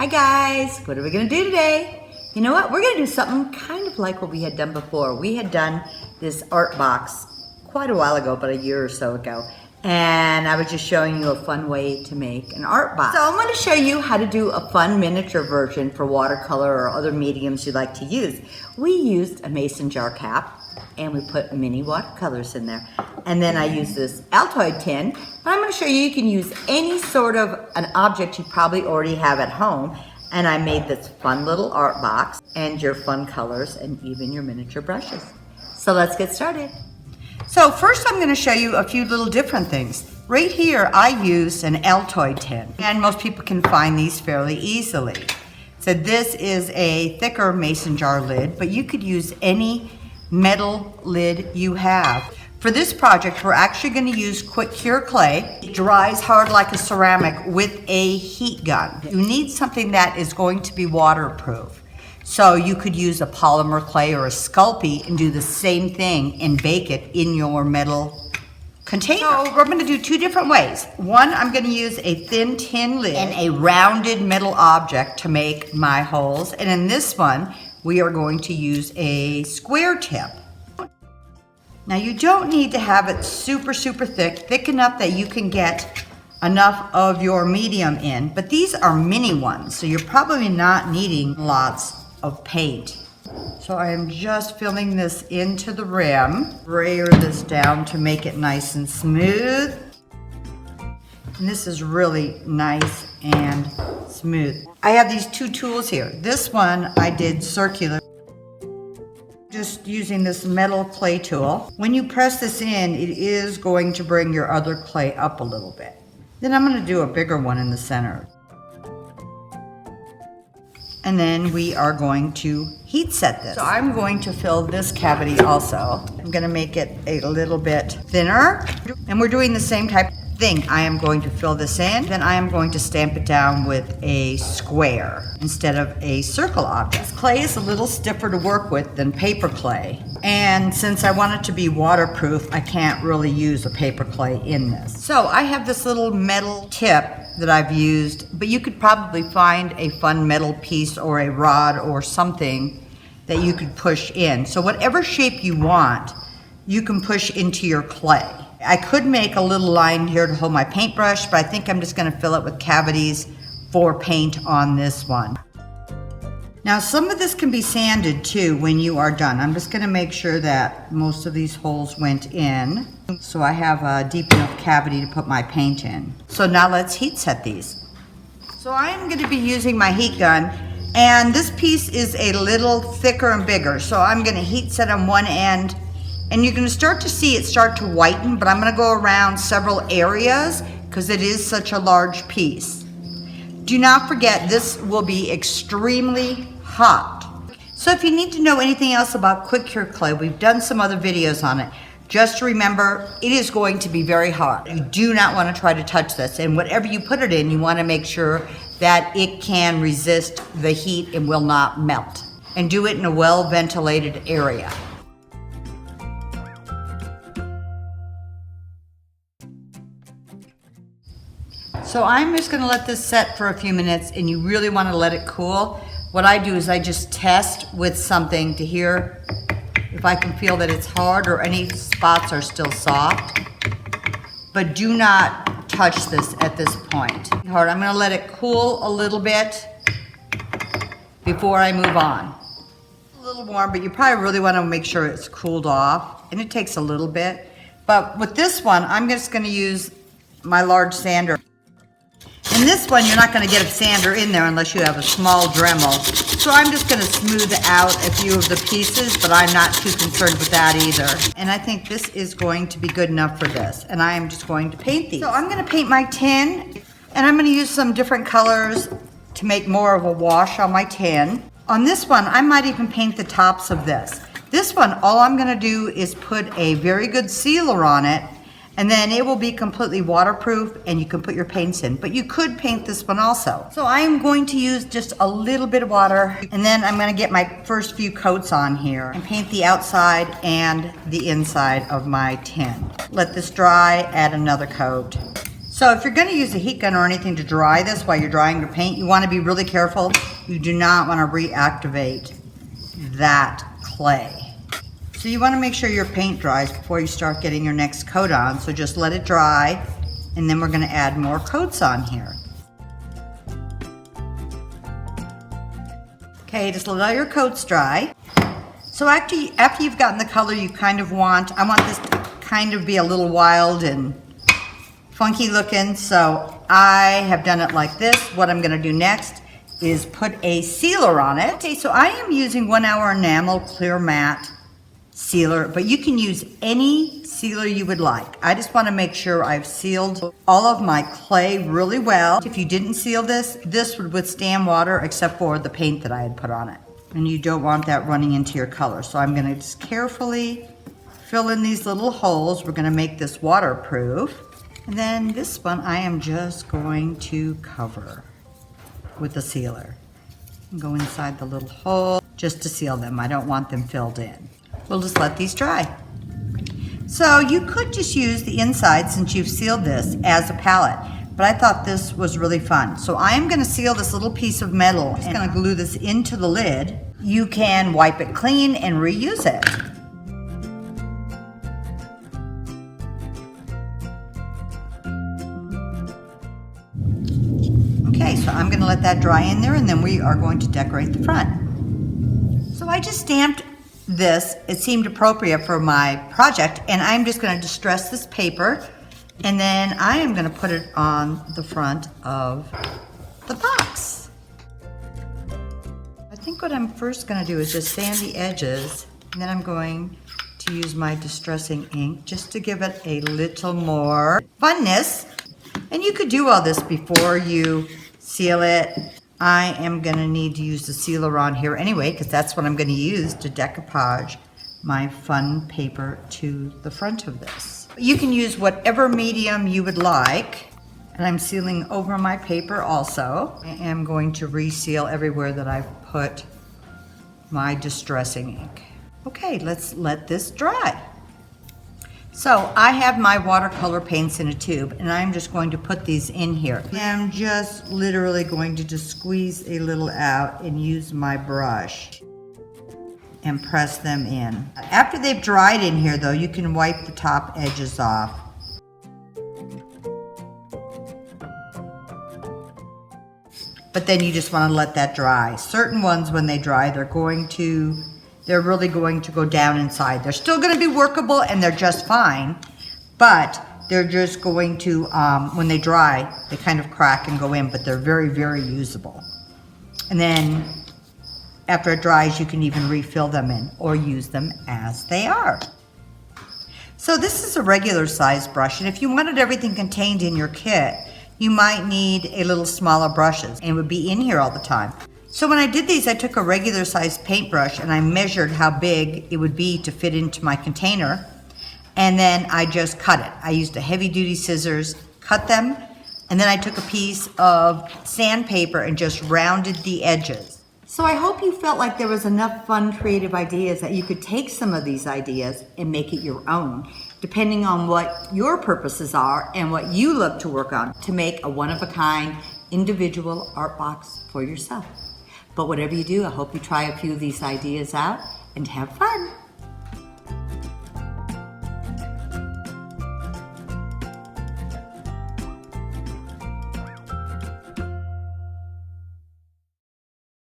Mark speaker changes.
Speaker 1: Hi guys, what are we gonna do today? You know what, we're gonna do something kind of like what we had done before. We had done this art box quite a while ago, about a year or so ago. And I was just showing you a fun way to make an art box. So I'm gonna show you how to do a fun miniature version for watercolor or other mediums you like to use. We used a mason jar cap and we put mini watercolors in there. And then I used this Altoid tin, but I'm gonna show you can use any sort of an object you probably already have at home. And I made this fun little art box and your fun colors and even your miniature brushes. So let's get started. So first I'm gonna show you a few little different things. Right here I used an Altoid tin, and most people can find these fairly easily. So this is a thicker mason jar lid, but you could use any metal lid you have. For this project, we're actually going to use quick cure clay. It dries hard like a ceramic with a heat gun. You need something that is going to be waterproof. So you could use a polymer clay or a Sculpey and do the same thing and bake it in your metal container. So we're going to do two different ways. One, I'm going to use a thin tin lid and a rounded metal object to make my holes. And in this one, we are going to use a square tip. Now you don't need to have it super thick enough that you can get enough of your medium in, but these are mini ones, so you're probably not needing lots of paint. So I am just filling this into the rim, brayer this down to make it nice and smooth. And this is really nice and smooth. I have these two tools here. This one I did circular, just using this metal clay tool. When you press this in, it is going to bring your other clay up a little bit. Then I'm going to do a bigger one in the center. And then we are going to heat set this. So I'm going to fill this cavity also. I'm going to make it a little bit thinner. And we're doing the same type thing. I am going to fill this in, then I am going to stamp it down with a square instead of a circle object. This clay is a little stiffer to work with than paper clay, and since I want it to be waterproof, I can't really use a paper clay in this. So I have this little metal tip that I've used, but you could probably find a fun metal piece or a rod or something that you could push in. So whatever shape you want, you can push into your clay. I could make a little line here to hold my paintbrush, but I think I'm just going to fill it with cavities for paint on this one. Now some of this can be sanded too when you are done. I'm just going to make sure that most of these holes went in, so I have a deep enough cavity to put my paint in. So now let's heat set these. So I am going to be using my heat gun, and this piece is a little thicker and bigger, so I'm going to heat set on one end. And you're going to start to see it start to whiten, but I'm going to go around several areas because it is such a large piece. Do not forget, this will be extremely hot. So if you need to know anything else about quick cure clay, we've done some other videos on it. Just remember, it is going to be very hot. You do not want to try to touch this, and whatever you put it in, you want to make sure that it can resist the heat and will not melt. And do it in a well-ventilated area. So I'm just going to let this set for a few minutes, and you really want to let it cool. What I do is I just test with something to hear if I can feel that it's hard or any spots are still soft. But do not touch this at this point. I'm going to let it cool a little bit before I move on. A little warm, but you probably really want to make sure it's cooled off, and it takes a little bit. But with this one, I'm just going to use my large sander. In this one, you're not going to get a sander in there unless you have a small Dremel. So I'm just going to smooth out a few of the pieces, but I'm not too concerned with that either. And I think this is going to be good enough for this. And I am just going to paint these. So I'm going to paint my tin, and I'm going to use some different colors to make more of a wash on my tin. On this one, I might even paint the tops of this. This one, all I'm going to do is put a very good sealer on it, and then it will be completely waterproof and you can put your paints in. But you could paint this one also. So I am going to use just a little bit of water, and then I'm going to get my first few coats on here and paint the outside and the inside of my tin. Let this dry, add another coat. So if you're going to use a heat gun or anything to dry this while you're drying your paint, you want to be really careful. You do not want to reactivate that clay. So you want to make sure your paint dries before you start getting your next coat on. So just let it dry, and then we're going to add more coats on here. Okay, just let all your coats dry. So after you've gotten the color you kind of want, I want this to kind of be a little wild and funky looking, so I have done it like this. What I'm going to do next is put a sealer on it. Okay, so I am using 1 Hour Enamel Clear Matte Sealer, but you can use any sealer you would like. I just want to make sure I've sealed all of my clay really well. If you didn't seal this, this would withstand water except for the paint that I had put on it. And you don't want that running into your color. So I'm going to just carefully fill in these little holes. We're going to make this waterproof. And then this one I am just going to cover with the sealer. Go inside the little hole just to seal them. I don't want them filled in. We'll just let these dry. So you could just use the inside since you've sealed this as a palette, but I thought this was really fun. So I am going to seal this little piece of metal. I'm just going to glue this into the lid. You can wipe it clean and reuse it. Okay, so I'm going to let that dry in there, and then we are going to decorate the front. So I just stamped this. It seemed appropriate for my project, and I'm just going to distress this paper, and then I am going to put it on the front of the box. I think what I'm first going to do is just sand the edges, and then I'm going to use my distressing ink just to give it a little more funness. And you could do all this before you seal it. I am going to need to use the sealer on here anyway, because that's what I'm going to use to decoupage my fun paper to the front of this. You can use whatever medium you would like. And I'm sealing over my paper also. I am going to reseal everywhere that I've put my distressing ink. Okay, let's let this dry. So I have my watercolor paints in a tube, and I'm just going to put these in here. I'm just literally going to just squeeze a little out and use my brush and press them in. After they've dried in here though, you can wipe the top edges off. But then you just want to let that dry. Certain ones, when they dry, they're really going to go down inside. They're still going to be workable and they're just fine, but they're just going to, when they dry, they kind of crack and go in, but they're very, very usable. And then after it dries, you can even refill them in or use them as they are. So this is a regular size brush, and if you wanted everything contained in your kit, you might need a little smaller brushes, and it would be in here all the time. So when I did these, I took a regular sized paintbrush and I measured how big it would be to fit into my container, and then I just cut it. I used a heavy duty scissors, cut them, and then I took a piece of sandpaper and just rounded the edges. So I hope you felt like there was enough fun, creative ideas that you could take some of these ideas and make it your own, depending on what your purposes are and what you love to work on to make a one-of-a-kind individual art box for yourself. But whatever you do, I hope you try a few of these ideas out and have fun.